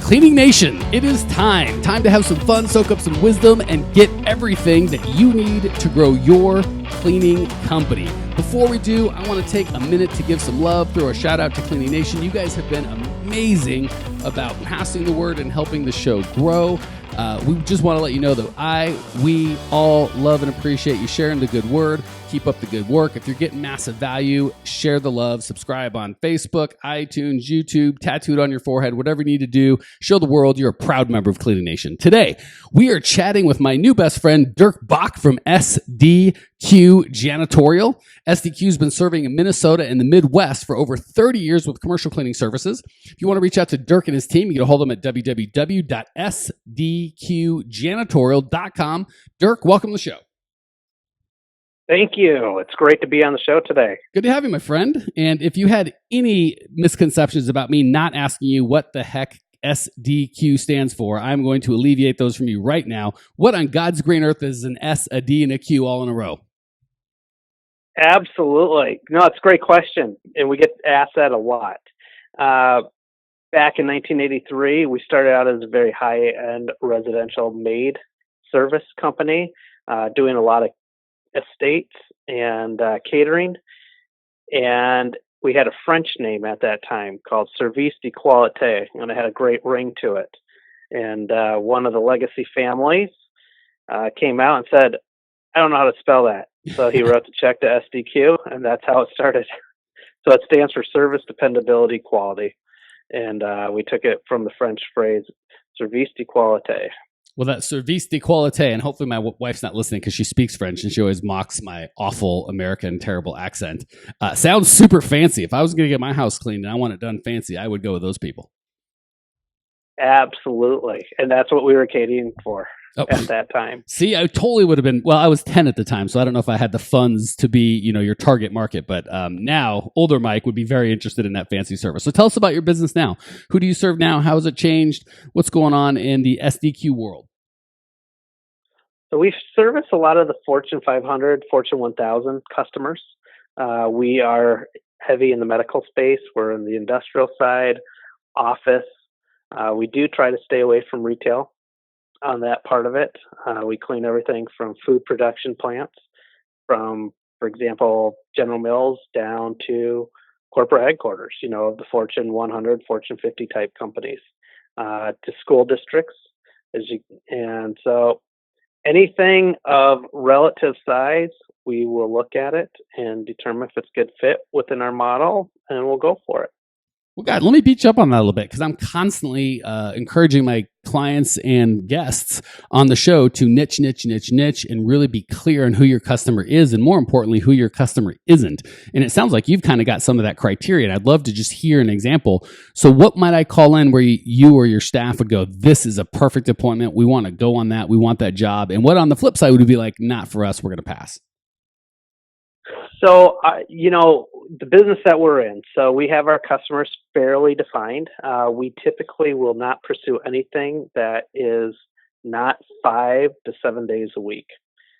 Cleaning Nation, it is time. Time to have some fun, soak up some wisdom, and get everything that you need to grow your cleaning company. Before we do, I want to take a minute to give some love, throw a shout out to Cleaning Nation. You guys have been amazing about passing the word and helping the show grow. We just want to let you know that we all love and appreciate you sharing the good word. Keep up the good work. If you're getting massive value, share the love. Subscribe on Facebook, iTunes, YouTube, tattooed on your forehead, whatever you need to do. Show the world you're a proud member of Cleaning Nation. Today, we are chatting with my new best friend, Dirk Bak from SDQ Janitorial. SDQ has been serving in Minnesota and the Midwest for over 30 years with commercial cleaning services. If you want to reach out to Dirk and his team, you can hold them at www.sdqjanitorial.com. Dirk, welcome to the show. Thank you. It's great to be on the show today. Good to have you, my friend. And if you had any misconceptions about me not asking you what the heck SDQ stands for, I'm going to alleviate those from you right now. What on God's green earth is an S, a D, and a Q all in a row? Absolutely. No, it's a great question. And we get asked that a lot. Back in 1983, we started out as a very high-end residential maid service company, doing a lot of estates and catering. And we had a French name at that time called Service de Qualité, and it had a great ring to it. And one of the legacy families came out and said, I don't know how to spell that. So he wrote the check to SDQ, and that's how it started. So it stands for Service Dependability Quality. And we took it from the French phrase, Service de Qualité. Well, that Service de Qualité, and hopefully my wife's not listening because she speaks French and she always mocks my awful American terrible accent. Sounds super fancy. If I was going to get my house cleaned and I want it done fancy, I would go with those people. Absolutely. And that's what we were catering for at that time. See, I totally would have been, well, I was 10 at the time, so I don't know if I had the funds to be, your target market, but now older Mike would be very interested in that fancy service. So tell us about your business now. Who do you serve now? How has it changed? What's going on in the SDQ world? So we service a lot of the Fortune 500, Fortune 1000 customers. We are heavy in the medical space. We're in the industrial side, office. We do try to stay away from retail on that part of it. We clean everything from food production plants, from, for example, General Mills down to corporate headquarters, of the Fortune 100, Fortune 50 type companies, to school districts. And so anything of relative size, we will look at it and determine if it's a good fit within our model, and we'll go for it. Well, God, let me beat you up on that a little bit, because I'm constantly encouraging my clients and guests on the show to niche, and really be clear on who your customer is, and more importantly, who your customer isn't. And it sounds like you've kind of got some of that criteria, and I'd love to just hear an example. So what might I call in where you or your staff would go, this is a perfect appointment, we want to go on that, we want that job, and what on the flip side would be like, not for us, we're going to pass? So, the business that we're in, so we have our customers fairly defined. We typically will not pursue anything that is not 5 to 7 days a week.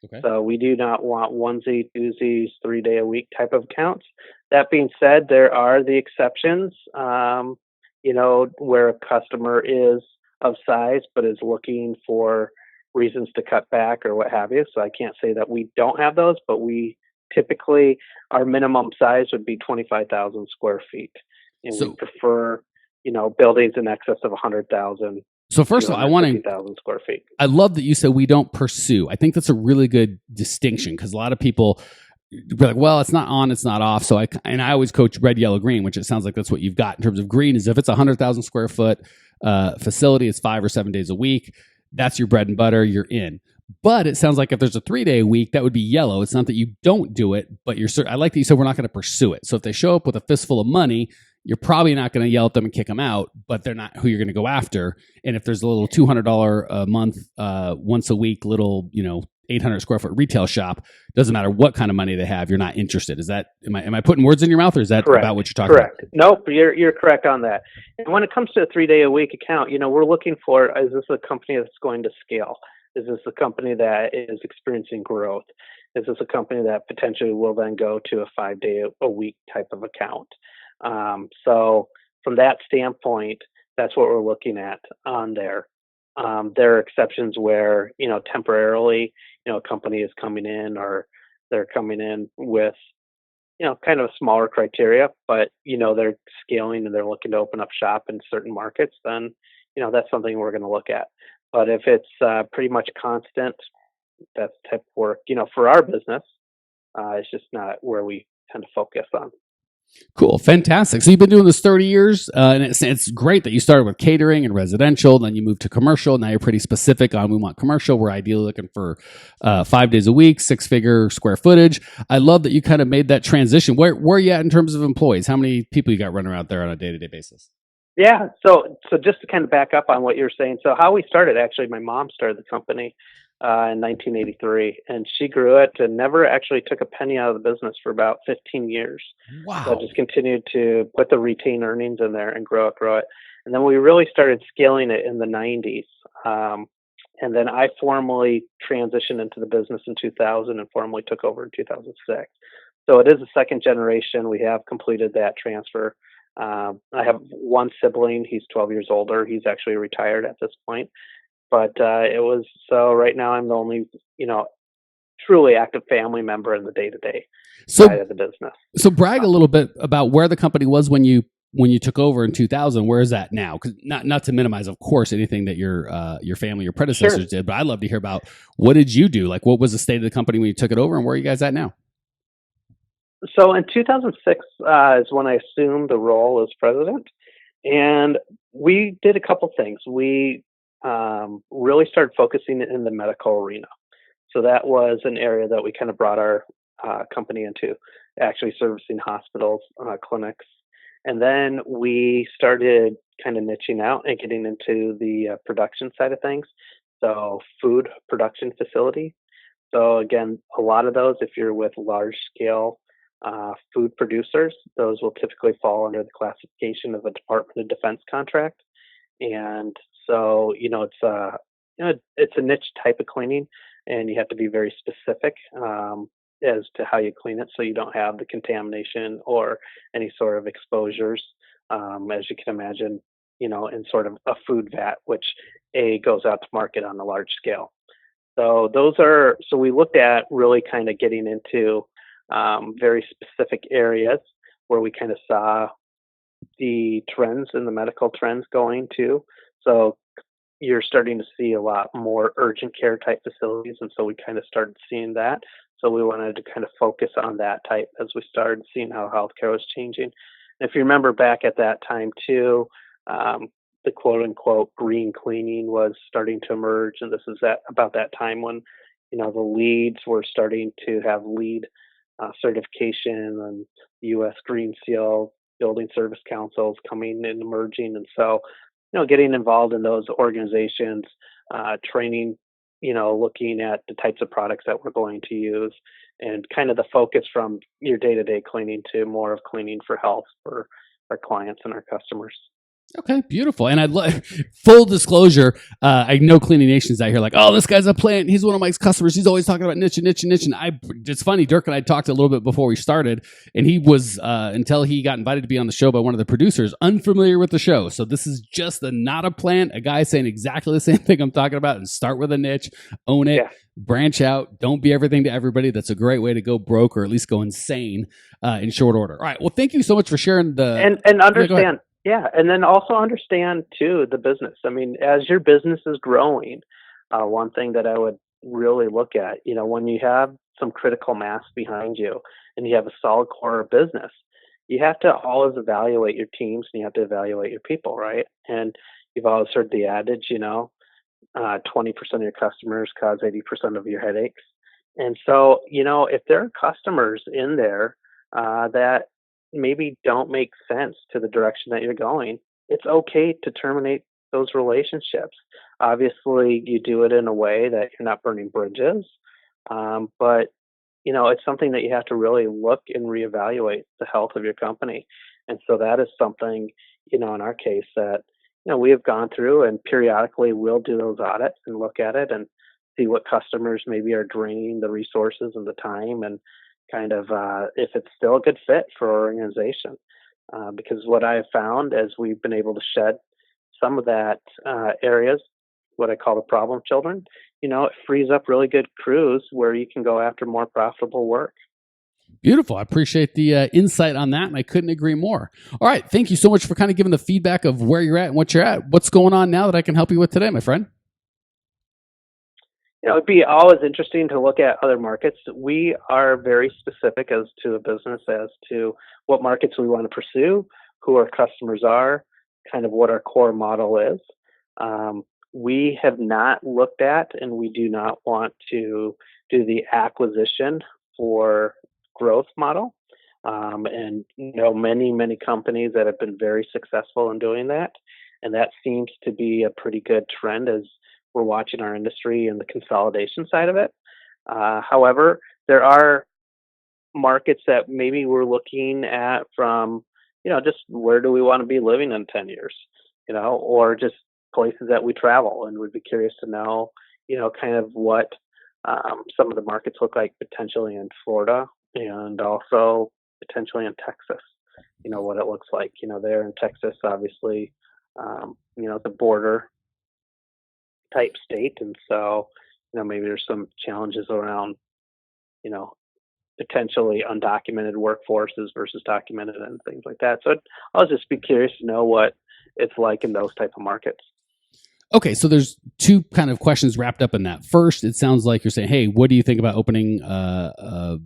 Okay. So we do not want onesie, twosies, 3 day a week type of accounts. That being said, there are the exceptions, where a customer is of size but is looking for reasons to cut back or what have you. So I can't say that we don't have those, but we typically, our minimum size would be 25,000 square feet. And we prefer, buildings in excess of 100,000. So first of all, I want to, square feet. I love that you said we don't pursue. I think that's a really good distinction, because a lot of people be like, well, it's not on, it's not off. So I always coach red, yellow, green, which it sounds like that's what you've got in terms of green. Is if it's 100,000 square foot facility, it's 5 or 7 days a week. That's your bread and butter. You're in. But it sounds like if there's a 3 day a week, that would be yellow. It's not that you don't do it, but I like that you said we're not going to pursue it. So if they show up with a fistful of money, you're probably not going to yell at them and kick them out, but they're not who you're going to go after. And if there's a little $200 a month, once a week, little, 800 square foot retail shop, doesn't matter what kind of money they have, you're not interested. Is that, am I putting words in your mouth, or is that correct? About what you're talking about? Nope, you're correct on that. And when it comes to a 3 day a week account, we're looking for, is this a company that's going to scale? Is this a company that is experiencing growth? Is this a company that potentially will then go to a 5 day a week type of account? So from that standpoint, That's what we're looking at on there. There are exceptions where, temporarily, a company is coming in, or they're coming in with, kind of a smaller criteria, but, they're scaling and they're looking to open up shop in certain markets, then, that's something we're going to look at. But if it's pretty much constant, that type of work, for our business, it's just not where we tend to focus on. Cool. Fantastic. So you've been doing this 30 years, and it's great that you started with catering and residential, then you moved to commercial. Now you're pretty specific on we want commercial. We're ideally looking for 5 days a week, 6-figure square footage. I love that you kind of made that transition. Where are you at in terms of employees? How many people you got running around there on a day-to-day basis? Yeah. So just to kind of back up on what you're saying. So how we started, actually, my mom started the company in 1983, and she grew it and never actually took a penny out of the business for about 15 years. So I Wow. just continued to put the retained earnings in there and grow it. And then we really started scaling it in the 90s. And then I formally transitioned into the business in 2000 and formally took over in 2006. So it is a second generation. We have completed that transfer. I have one sibling. He's 12 years older. He's actually retired at this point. But it was so right now I'm the only, truly active family member in the day-to-day side So of the business. so brag a little bit about where the company was when you took over in 2000. Where is that now? Because not to minimize, of course, anything that your family, your predecessors Sure. did, but I'd love to hear about what did you do? Like, what was the state of the company when you took it over, and where are you guys at now? So in 2006 is when I assumed the role as president, and we did a couple things. We really started focusing in the medical arena. So that was an area that we kind of brought our company into, actually servicing hospitals, clinics. And then we started kind of niching out and getting into the production side of things. So food production facility. So again, a lot of those, if you're with large scale food producers, those will typically fall under the classification of a Department of Defense contract. And so, it's a niche type of cleaning, and you have to be very specific as to how you clean it, so you don't have the contamination or any sort of exposures, as you can imagine, in sort of a food vat, which goes out to market on a large scale. So we looked at really kind of getting into very specific areas where we kind of saw the trends and the medical trends going to. So you're starting to see a lot more urgent care type facilities. And so we kind of started seeing that. So we wanted to kind of focus on that type as we started seeing how healthcare was changing. And if you remember back at that time too, the quote unquote green cleaning was starting to emerge. And this is about that time when, the leads were starting to have lead certification and U.S. Green Seal, building service councils coming and emerging. And so, getting involved in those organizations, training, looking at the types of products that we're going to use, and kind of the focus from your day-to-day cleaning to more of cleaning for health for our clients and our customers. Okay, beautiful. And I'd love full disclosure. I know Cleaning Nation's out here like, oh, this guy's a plant. He's one of Mike's customers. He's always talking about niche and niche and niche. And it's funny. Dirk and I talked a little bit before we started, and he was until he got invited to be on the show by one of the producers, unfamiliar with the show. So this is just not a plant. A guy saying exactly the same thing I'm talking about. And start with a niche, own it. Yeah. Branch out. Don't be everything to everybody. That's a great way to go broke or at least go insane in short order. All right. Well, thank you so much for sharing the And Yeah, go ahead. understand. Yeah, and then also understand too the business. I mean, as your business is growing, one thing that I would really look at, when you have some critical mass behind you and you have a solid core of business, you have to always evaluate your teams and you have to evaluate your people, right? And you've always heard the adage, 20% of your customers cause 80% of your headaches. And so, if there are customers in there that maybe don't make sense to the direction that you're going, it's okay to terminate those relationships. Obviously, you do it in a way that you're not burning bridges, but it's something that you have to really look and reevaluate the health of your company. And so that is something, in our case that we have gone through, and periodically we'll do those audits and look at it and see what customers maybe are draining the resources and the time, and kind of if it's still a good fit for our organization. Because what I have found as we've been able to shed some of that areas, what I call the problem children, it frees up really good crews where you can go after more profitable work. Beautiful. I appreciate the insight on that, and I couldn't agree more. All right. Thank you so much for kind of giving the feedback of where you're at and what you're at. What's going on now that I can help you with today, my friend? It'd be always interesting to look at other markets. We are very specific as to a business as to what markets we want to pursue, who our customers are, kind of what our core model is. We have not looked at, and we do not want to do the acquisition for growth model. And many companies that have been very successful in doing that. And that seems to be a pretty good trend as we're watching our industry and the consolidation side of it. However, there are markets that maybe we're looking at from, just where do we want to be living in 10 years, or just places that we travel, and would be curious to know, kind of what some of the markets look like potentially in Florida and also potentially in Texas, what it looks like, there in Texas, obviously, the border type state. And so, maybe there's some challenges around, potentially undocumented workforces versus documented and things like that. So I'll just be curious to know what it's like in those type of markets. Okay, so there's two kind of questions wrapped up in that. First, it sounds like you're saying, hey, what do you think about opening a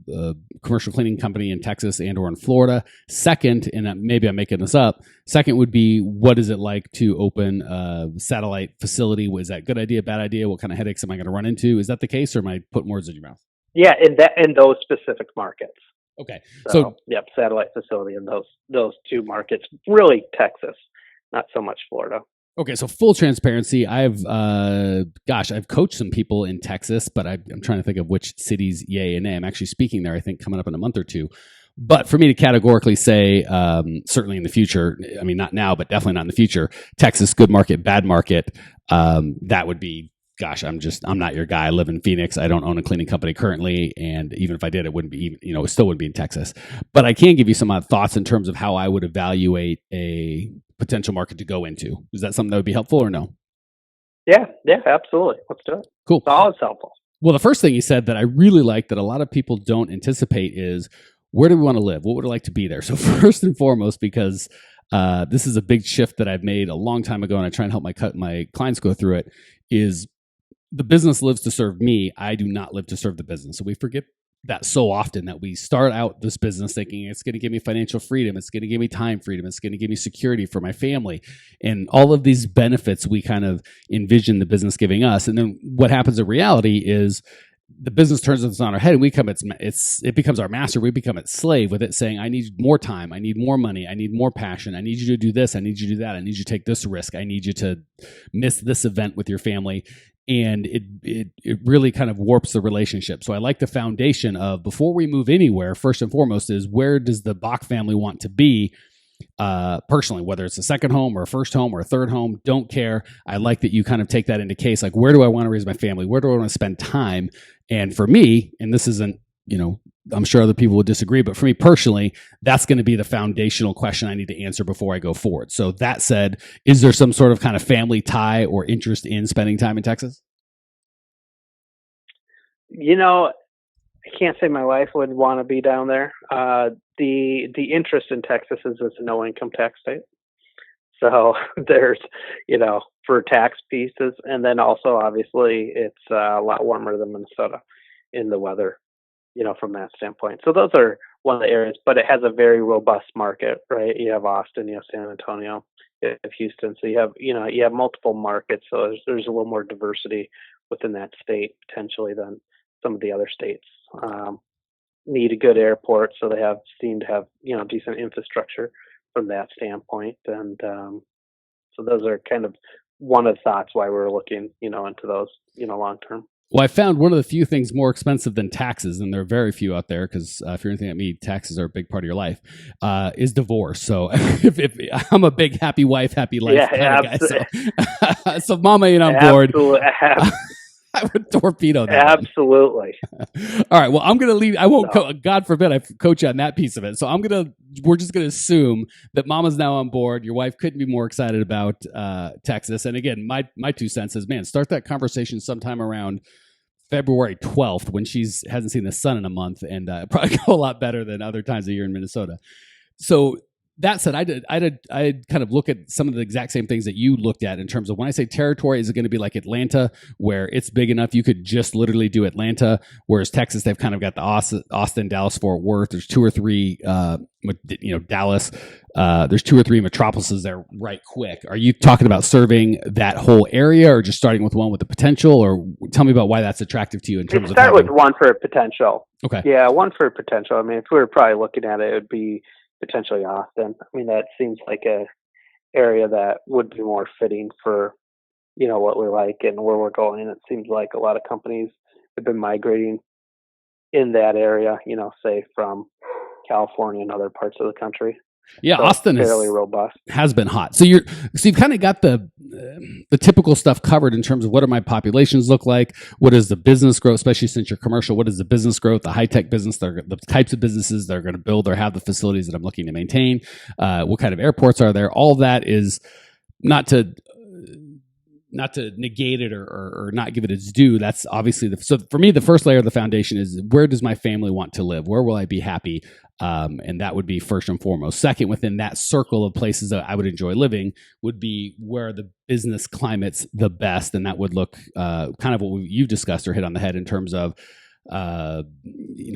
commercial cleaning company in Texas and or in Florida? Second, and maybe I'm making this up, second would be, what is it like to open a satellite facility? Was that a good idea, bad idea? What kind of headaches am I going to run into? Is that the case, or am I putting words in your mouth? Yeah, in those specific markets. Okay. So yep, satellite facility in those two markets, really Texas, not so much Florida. Okay, so full transparency, I've coached some people in Texas, but I'm trying to think of which cities, yay and nay. I'm actually speaking there, I think, coming up in a month or two. But for me to categorically say, certainly in the future, I mean, not now, but definitely not in the future, Texas, good market, bad market, that would be, gosh, I'm not your guy. I live in Phoenix. I don't own a cleaning company currently. And even if I did, it wouldn't be, it still wouldn't be in Texas. But I can give you some thoughts in terms of how I would evaluate a potential market to go into. Is that something that would be helpful or no? Yeah, absolutely. Let's do it. Cool. It's always helpful. Well, the first thing you said that I really like that a lot of people don't anticipate is, where do we want to live? What would I like to be there? So first and foremost, because this is a big shift that I've made a long time ago, and I try and help my clients go through it, is the business lives to serve me. I do not live to serve the business. So we forget that so often, that we start out this business thinking it's going to give me financial freedom. It's going to give me time freedom. It's going to give me security for my family. And all of these benefits we kind of envision the business giving us. And then what happens in reality is the business turns us on our head, and it becomes our master. We become its slave, with it saying, I need more time. I need more money. I need more passion. I need you to do this. I need you to do that. I need you to take this risk. I need you to miss this event with your family. And it really kind of warps the relationship. So I like the foundation of, before we move anywhere, first and foremost is, where does the Bach family want to be personally, whether it's a second home or a first home or a third home, don't care. I like that you kind of take that into case, like, where do I want to raise my family? Where do I want to spend time? And for me, and this isn't, I'm sure other people would disagree, but for me personally, that's going to be the foundational question I need to answer before I go forward. So that said, is there some sort of kind of family tie or interest in spending time in Texas? I can't say my wife would want to be down there. The interest in Texas is it's a no income tax state. So there's, for tax pieces. And then also, obviously, it's a lot warmer than Minnesota in the weather, from that standpoint. So those are one of the areas, but it has a very robust market, right? You have Austin, you have San Antonio, you have Houston. So you have multiple markets. So there's a little more diversity within that state potentially than some of the other states. Need a good airport, so they seem to have decent infrastructure from that standpoint. And so those are kind of one of the thoughts why we're looking into those long term. Well, I found one of the few things more expensive than taxes, and there are very few out there, because if you're anything like me, taxes are a big part of your life, is divorce. So if I'm a big happy wife, happy life kind of guy. So, so mama ain't on board. I would torpedo that. Absolutely. All right. Well, I'm going to leave. I won't, God forbid I coach you on that piece of it. So we're just going to assume that Mama's now on board. Your wife couldn't be more excited about Texas. And again, my 2 cents is, man, start that conversation sometime around February 12th when hasn't seen the sun in a month, and probably go a lot better than other times of year in Minnesota. So that said, I'd kind of look at some of the exact same things that you looked at in terms of when I say territory, is it going to be like Atlanta, where it's big enough you could just literally do Atlanta, whereas Texas, they've kind of got the Austin, Dallas, Fort Worth. There's 2 or 3, Dallas. There's 2 or 3 metropolises there right quick. Are you talking about serving that whole area, or just starting with one with the potential? Or tell me about why that's attractive to you in terms of start with one for potential. Okay. Yeah, one for potential. I mean, if we were probably looking at it, it would be potentially Austin. I mean, that seems like a area that would be more fitting for, what we like and where we're going. It seems like a lot of companies have been migrating in that area, say from California and other parts of the country. Yeah, so Austin fairly robust. Has been hot. So you've kind of got the typical stuff covered in terms of what do my populations look like, what is the business growth, especially since you're commercial. What is the business growth, the high tech business, the types of businesses they're going to build or have the facilities that I'm looking to maintain. What kind of airports are there? All of that is not to negate it or not give it its due. That's obviously so for me, the first layer of the foundation is, where does my family want to live? Where will I be happy? And that would be first and foremost. Second, within that circle of places that I would enjoy living would be where the business climate's the best. And that would look kind of what you've discussed or hit on the head in terms of,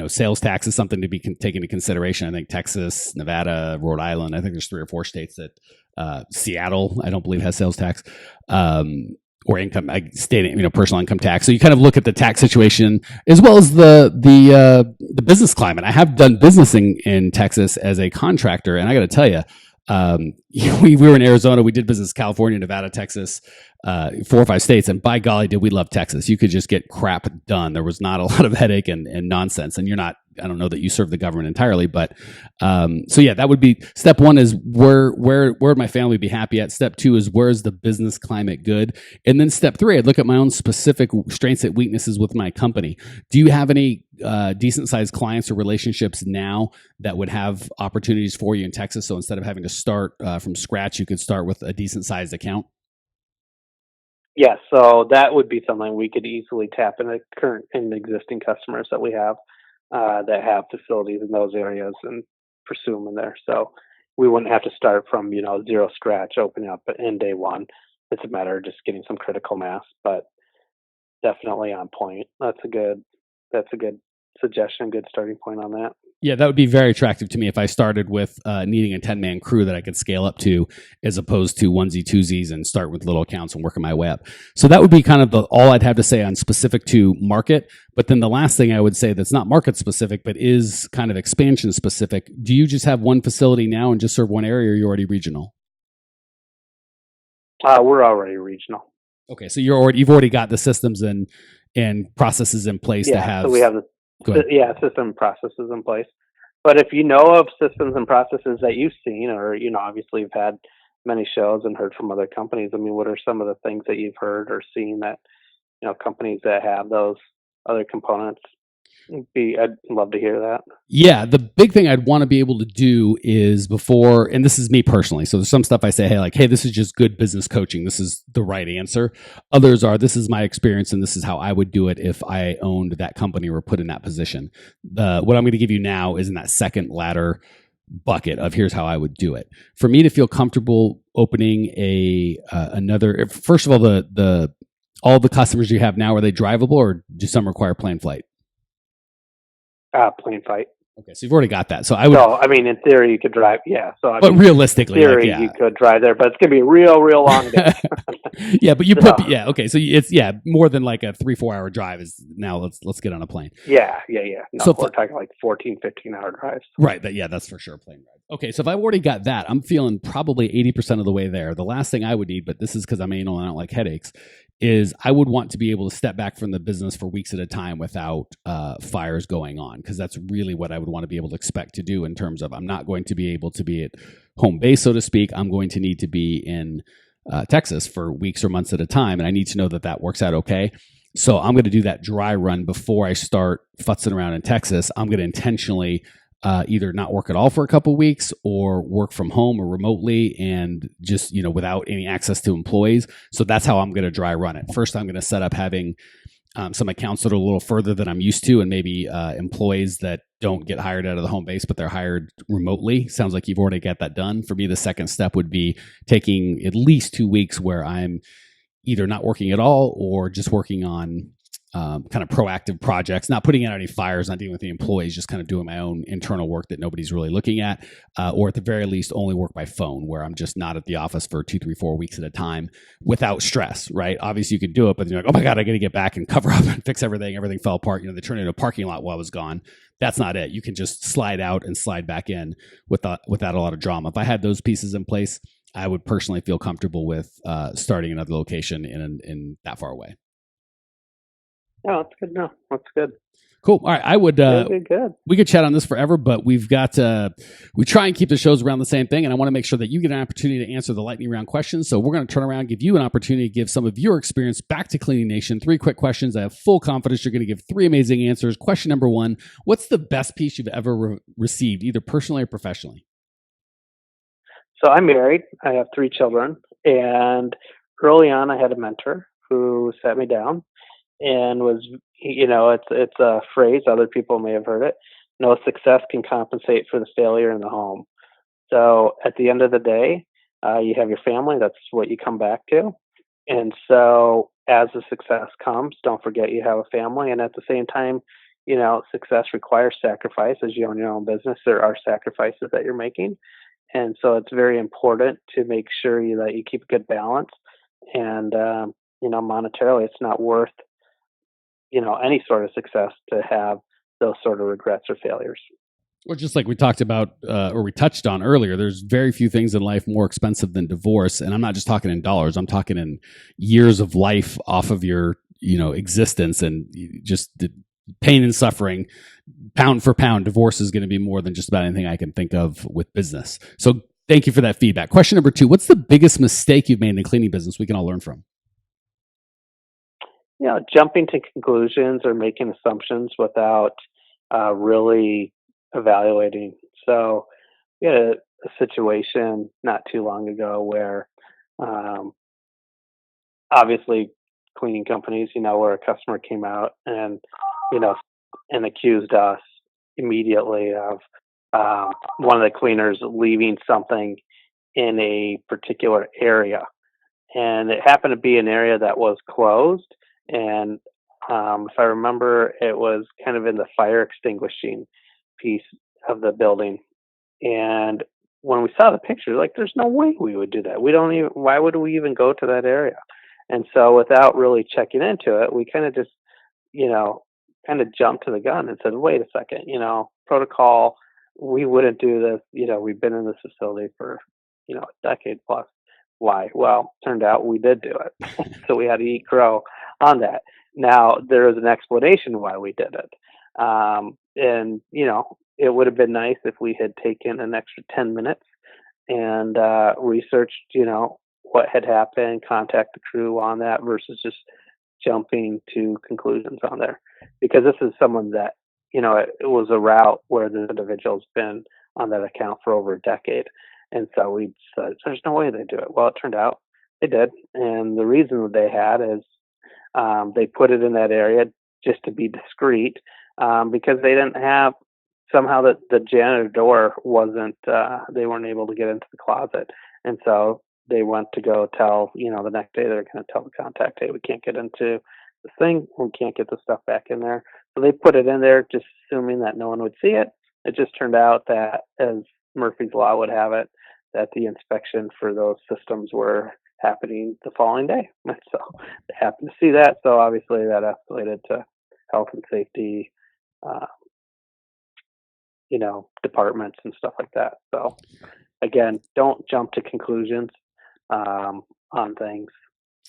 sales tax is something to be taken into consideration. I think Texas, Nevada, Rhode Island, I think there's 3 or 4 states that Seattle, I don't believe has sales tax. Or income, personal income tax. So you kind of look at the tax situation as well as the business climate. I have done business in Texas as a contractor, and I got to tell you, we were in Arizona. We did business in California, Nevada, Texas, 4 or 5 states, and by golly, did we love Texas. You could just get crap done. There was not a lot of headache and nonsense. And I don't know that you serve the government entirely, but so yeah, that would be step 1 is where would my family be happy at? Step 2 is, where's the business climate good? And then step 3, I'd look at my own specific strengths and weaknesses with my company. Do you have any decent sized clients or relationships now that would have opportunities for you in Texas? So instead of having to start from scratch, you could start with a decent sized account? Yes, so that would be something we could easily tap into current and existing customers that we have that have facilities in those areas and pursue them in there. So we wouldn't have to start from zero scratch, opening up in day one. It's a matter of just getting some critical mass, but definitely on point. That's a good suggestion, good starting point on that. Yeah, that would be very attractive to me if I started with needing a 10-man crew that I could scale up to, as opposed to onesie twosies and start with little accounts and working my way up. So that would be kind of all I'd have to say on specific to market. But then the last thing I would say that's not market specific, but is kind of expansion specific. Do you just have one facility now and just serve one area, or are you already regional? We're already regional. Okay, so you've already got the systems and processes in place to have. So we have system processes in place. But if you know of systems and processes that you've seen, or obviously you've had many shows and heard from other companies, I mean, what are some of the things that you've heard or seen that companies that have those other components? I'd love to hear that. Yeah, the big thing I'd want to be able to do is before, and this is me personally, so there's some stuff I say, hey, this is just good business coaching. This is the right answer. Others are, this is my experience and this is how I would do it if I owned that company or were put in that position. What I'm going to give you now is in that second ladder bucket of here's how I would do it. For me to feel comfortable opening another, first of all, all the customers you have now, are they drivable, or do some require plane flight? Plane flight. Okay, so you've already got that. So in theory, you could drive. Yeah. But realistically, in theory, you could drive there, but it's gonna be a real long day. Yeah, but okay. So it's more than like a 3-4 hour drive is now. Let's get on a plane. Yeah. No, so we're talking like 14-15 hour drives. Right. That's for sure a plane ride. Okay, so if I've already got that, I'm feeling probably 80% of the way there. The last thing I would need, but this is because I'm anal and I don't like headaches, is I would want to be able to step back from the business for weeks at a time without fires going on, because that's really what I would want to be able to expect to do in terms of, I'm not going to be able to be at home base, so to speak. I'm going to need to be in Texas for weeks or months at a time, and I need to know that works out okay. So I'm going to do that dry run before I start futzing around in Texas. I'm going to intentionally either not work at all for a couple of weeks or work from home or remotely and just, without any access to employees. So that's how I'm going to dry run it. First, I'm going to set up having some accounts that are a little further than I'm used to, and maybe employees that don't get hired out of the home base, but they're hired remotely. Sounds like you've already got that done. For me, the second step would be taking at least 2 weeks where I'm either not working at all or just working on kind of proactive projects, not putting out any fires, not dealing with the employees, just kind of doing my own internal work that nobody's really looking at, or at the very least only work by phone where I'm just not at the office for 2, 3, 4 weeks at a time without stress, right? Obviously you could do it, but you're like, oh my God, I got to get back and cover up and fix everything. Everything fell apart. They turned into a parking lot while I was gone. That's not it. You can just slide out and slide back in without a lot of drama. If I had those pieces in place, I would personally feel comfortable with starting another location in that far away. Oh, that's good. No, that's good. Cool. All right. I would, good. We could chat on this forever, but we've got, we try and keep the shows around the same thing. And I want to make sure that you get an opportunity to answer the lightning round questions. So we're going to turn around, give you an opportunity to give some of your experience back to Cleaning Nation. 3 quick questions. I have full confidence you're going to give 3 amazing answers. Question number 1, what's the best piece you've ever received, either personally or professionally? So I'm married. I have 3 children. And early on, I had a mentor who sat me down and was, it's a phrase, other people may have heard it. No success can compensate for the failure in the home. So at the end of the day, you have your family. That's what you come back to. And so as the success comes, don't forget you have a family. And at the same time, success requires sacrifice. As you own your own business, there are sacrifices that you're making. And so it's very important to make sure that you keep a good balance. And, monetarily, it's not worth, any sort of success to have those sort of regrets or failures. Well, just like we talked about or we touched on earlier, there's very few things in life more expensive than divorce. And I'm not just talking in dollars. I'm talking in years of life off of your, existence, and just the pain and suffering. Pound for pound, divorce is going to be more than just about anything I can think of with business. So thank you for that feedback. Question number 2, what's the biggest mistake you've made in the cleaning business we can all learn from? Jumping to conclusions or making assumptions without really evaluating. So we had a situation not too long ago where obviously cleaning companies, where a customer came out and, and accused us immediately of one of the cleaners leaving something in a particular area. And it happened to be an area that was closed. And if I remember, it was kind of in the fire extinguishing piece of the building. And when we saw the pictures, like, there's no way we would do that. Why would we even go to that area? And so without really checking into it, we kind of just, kind of jumped to the gun and said, wait a second, protocol, we wouldn't do this. We've been in this facility for, a decade plus. Why? Well, turned out we did do it. So we had to eat crow on that. Now, there is an explanation why we did it. And, it would have been nice if we had taken an extra 10 minutes and researched, what had happened, contact the crew on that versus just jumping to conclusions on there. Because this is someone that, it was a route where the individual's been on that account for over a decade. And so we said, there's no way they do it. Well, it turned out they did. And the reason that they had is they put it in that area just to be discreet because they didn't have, somehow the janitor door wasn't, they weren't able to get into the closet. And so they went to go tell, the next day they're going to tell the contact, hey, we can't get into the thing. We can't get the stuff back in there. So they put it in there just assuming that no one would see it. It just turned out that, as Murphy's Law would have it, that the inspection for those systems were happening the following day. And so they happened to see that. So obviously that escalated to health and safety, departments and stuff like that. So again, don't jump to conclusions on things.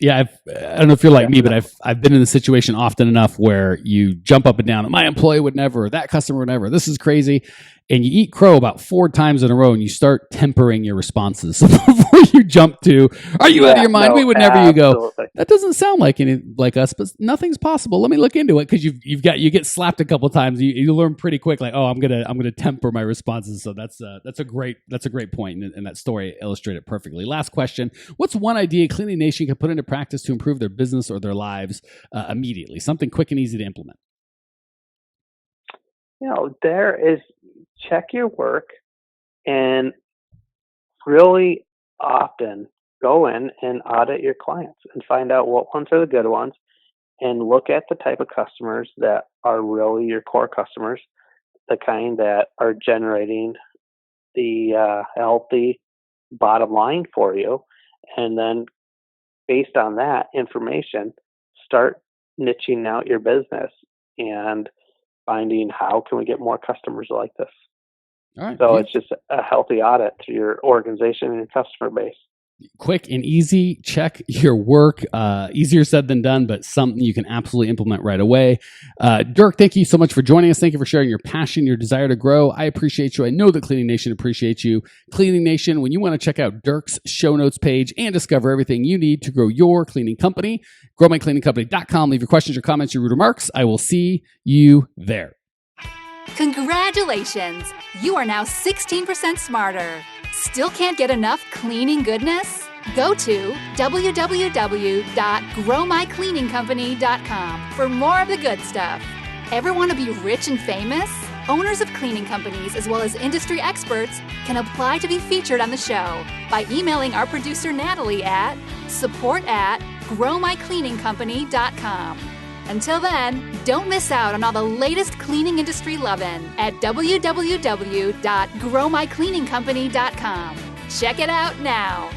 Yeah, I don't know if you're like me, but I've been in the situation often enough where you jump up and down. My employee would never, or that customer would never. This is crazy. And you eat crow about 4 times in a row, and you start tempering your responses. So before you jump to, "Are you out of your mind? We would never." You go, "That doesn't sound like us, but nothing's possible. Let me look into it." Because you get slapped a couple of times. You learn pretty quick, like, oh, I'm gonna temper my responses. So that's a great point, and that story illustrated it perfectly. Last question: what's one idea Cleaning Nation can put into practice to improve their business or their lives immediately? Something quick and easy to implement. There is. Check your work and really often go in and audit your clients and find out what ones are the good ones and look at the type of customers that are really your core customers, the kind that are generating the healthy bottom line for you. And then based on that information, start niching out your business and finding how can we get more customers like this. All right. So it's just a healthy audit to your organization and your customer base. Quick and easy. Check your work. Easier said than done, but something you can absolutely implement right away. Dirk, thank you so much for joining us. Thank you for sharing your passion, your desire to grow. I appreciate you. I know that Cleaning Nation appreciates you. Cleaning Nation, when you want to check out Dirk's show notes page and discover everything you need to grow your cleaning company, growmycleaningcompany.com. Leave your questions, your comments, your remarks. I will see you there. Congratulations! You are now 16% smarter. Still can't get enough cleaning goodness? Go to www.growmycleaningcompany.com for more of the good stuff. Ever want to be rich and famous? Owners of cleaning companies as well as industry experts can apply to be featured on the show by emailing our producer Natalie at support@growmycleaningcompany.com. Until then, don't miss out on all the latest cleaning industry lovin' at www.growmycleaningcompany.com. Check it out now.